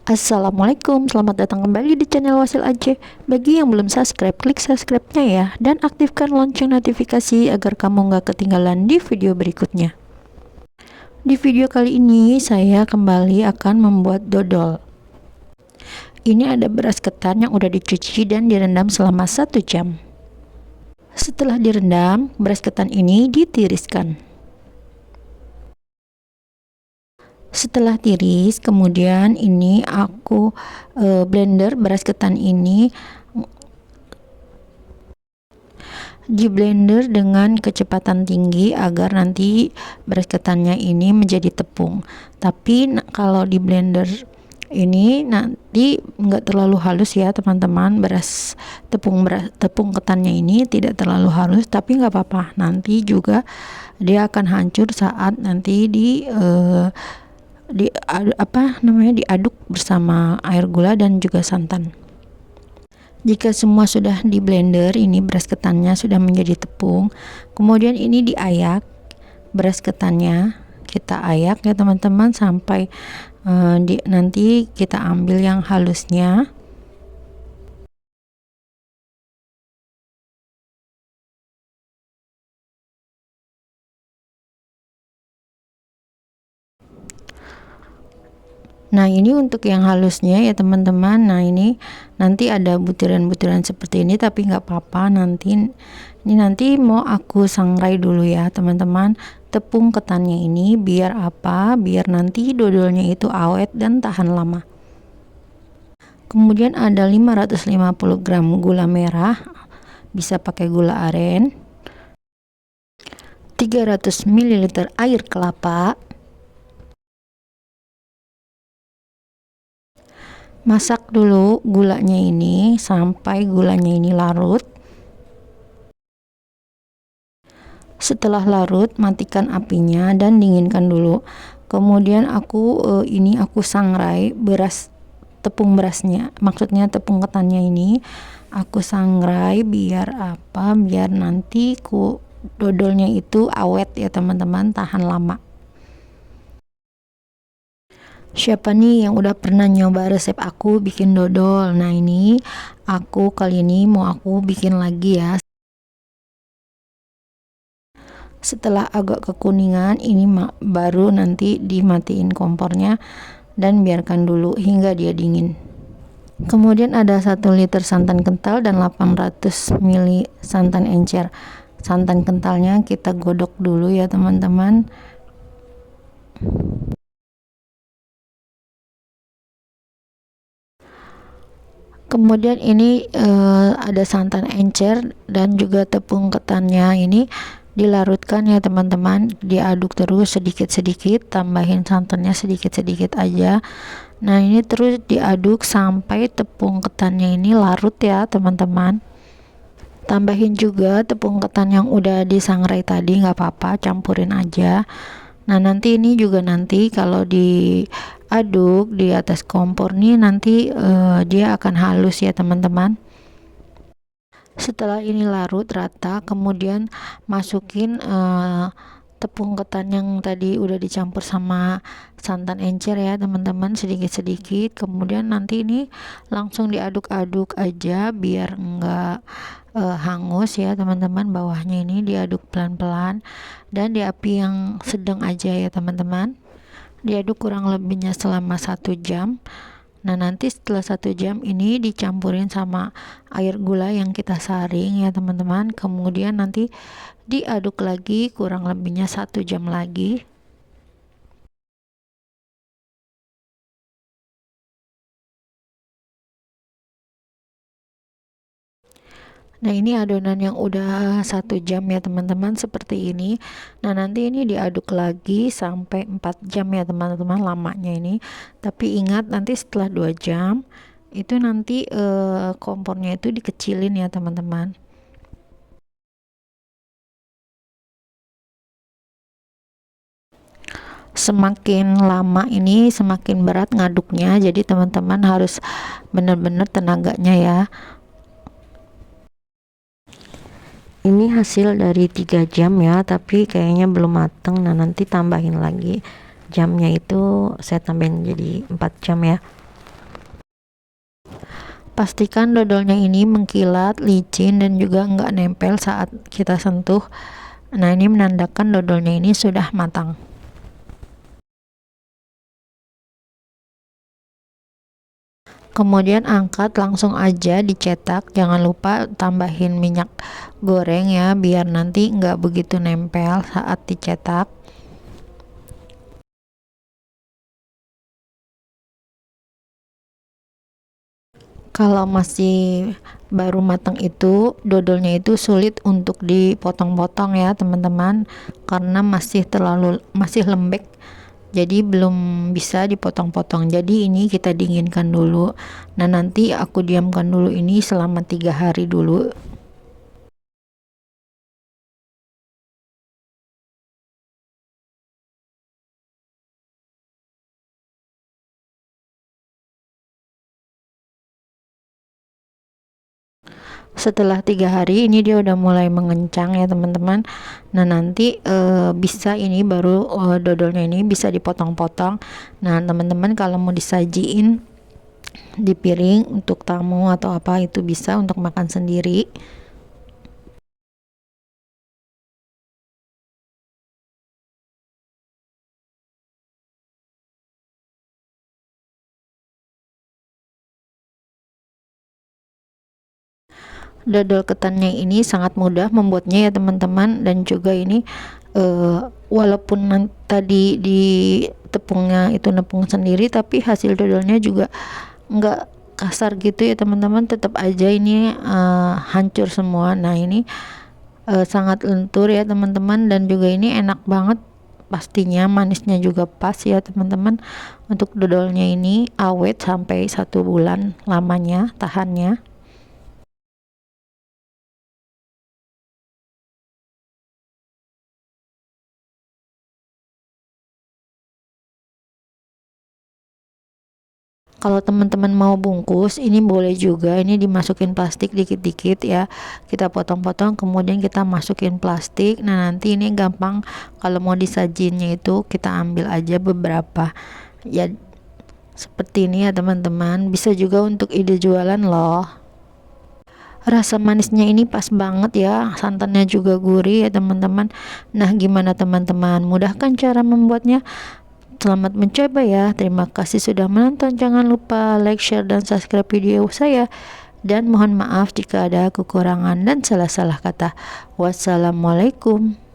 Assalamualaikum, selamat datang kembali di channel Wasil Aceh. Bagi yang belum subscribe, klik subscribe-nya ya, dan aktifkan lonceng notifikasi agar kamu nggak ketinggalan di video berikutnya. Di video kali ini saya kembali akan membuat dodol. Ini ada beras ketan yang udah dicuci dan direndam selama 1 jam. Setelah direndam, beras ketan ini ditiriskan. Setelah tiris, kemudian ini aku blender beras ketan ini, di blender dengan kecepatan tinggi agar nanti beras ketannya ini menjadi tepung. Tapi kalau di blender ini nanti nggak terlalu halus ya teman-teman, tepung ketannya ini tidak terlalu halus, tapi nggak apa-apa, nanti juga dia akan hancur saat nanti diaduk bersama air gula dan juga santan. Jika semua sudah di blender, ini beras ketannya sudah menjadi tepung. Kemudian ini diayak, beras ketannya kita ayak ya teman-teman sampai nanti kita ambil yang halusnya. Nah ini untuk yang halusnya ya teman-teman. Nah ini nanti ada butiran-butiran seperti ini, tapi nggak apa-apa, nanti mau aku sangrai dulu ya teman-teman tepung ketannya ini. Biar apa? Biar nanti dodolnya itu awet dan tahan lama. Kemudian ada 550 gram gula merah, bisa pakai gula aren, 300 ml air kelapa. Masak dulu gulanya ini sampai gulanya ini larut. Setelah larut, matikan apinya dan dinginkan dulu. Kemudian aku sangrai tepung berasnya, maksudnya tepung ketannya ini aku sangrai. Biar apa? Biar nanti dodolnya itu awet ya teman-teman, tahan lama. Siapa nih yang udah pernah nyoba resep aku bikin dodol? Nah ini aku kali ini mau aku bikin lagi ya. Setelah agak kekuningan ini baru nanti dimatiin kompornya dan biarkan dulu hingga dia dingin. Kemudian ada 1 liter santan kental dan 800 ml santan encer. Santan kentalnya kita godok dulu ya teman-teman. Kemudian ini ada santan encer dan juga tepung ketannya ini dilarutkan ya teman-teman, diaduk terus sedikit-sedikit, tambahin santannya sedikit-sedikit aja. Nah ini terus diaduk sampai tepung ketannya ini larut ya teman-teman. Tambahin juga tepung ketan yang udah disangrai tadi, nggak apa-apa, campurin aja. Nah nanti ini juga nanti kalau diaduk di atas kompor nih nanti dia akan halus ya teman-teman. Setelah ini larut rata, kemudian masukin tepung ketan yang tadi udah dicampur sama santan encer ya teman-teman, sedikit-sedikit. Kemudian nanti ini langsung diaduk-aduk aja biar enggak hangus ya teman-teman. Bawahnya ini diaduk pelan-pelan dan di api yang sedang aja ya teman-teman. Diaduk kurang lebihnya selama 1 jam. Nah nanti setelah 1 jam ini dicampurin sama air gula yang kita saring ya teman-teman. Kemudian nanti diaduk lagi kurang lebihnya 1 jam lagi. Nah ini adonan yang udah 1 jam ya teman-teman, seperti ini. Nah nanti ini diaduk lagi sampai 4 jam ya teman-teman lamanya ini. Tapi ingat nanti setelah 2 jam itu nanti kompornya itu dikecilin ya teman-teman. Semakin lama ini semakin berat ngaduknya, jadi teman-teman harus benar-benar tenaganya ya. Ini hasil dari 3 jam ya, tapi kayaknya belum mateng. Nah nanti tambahin lagi jamnya, itu saya tambahin jadi 4 jam ya. Pastikan dodolnya ini mengkilat, licin, dan juga nggak nempel saat kita sentuh. Nah, ini menandakan dodolnya ini sudah matang. Kemudian angkat, langsung aja dicetak. Jangan lupa tambahin minyak goreng ya, biar nanti nggak begitu nempel saat dicetak. Kalau masih baru matang itu, dodolnya itu sulit untuk dipotong-potong ya teman-teman, karena masih lembek, jadi belum bisa dipotong-potong. Jadi ini kita dinginkan dulu. Nah, nanti aku diamkan dulu ini selama 3 hari dulu. Setelah 3 hari ini dia udah mulai mengencang ya teman-teman. Nah, nanti bisa ini baru dodolnya ini bisa dipotong-potong. Nah, teman-teman kalau mau disajiin di piring untuk tamu atau apa, itu bisa untuk makan sendiri. Dodol ketannya ini sangat mudah membuatnya ya teman-teman, dan juga ini walaupun tadi di tepungnya itu nepung sendiri, tapi hasil dodolnya juga nggak kasar gitu ya teman-teman, tetap aja ini hancur semua. Nah, ini sangat lentur ya teman-teman, dan juga ini enak banget, pastinya manisnya juga pas ya teman-teman. Untuk dodolnya ini awet sampai 1 bulan lamanya tahannya. Kalau teman-teman mau bungkus, ini boleh juga, ini dimasukin plastik dikit-dikit ya, kita potong-potong kemudian kita masukin plastik. Nah, nanti ini gampang, kalau mau disajinnya itu kita ambil aja beberapa ya, seperti ini ya teman-teman. Bisa juga untuk ide jualan loh. Rasa manisnya ini pas banget ya, santannya juga gurih ya teman-teman. Nah, gimana teman-teman, mudah kan cara membuatnya? Selamat mencoba ya. Terima kasih sudah menonton. Jangan lupa like, share, dan subscribe video saya. Dan mohon maaf jika ada kekurangan dan salah-salah kata. Wassalamualaikum.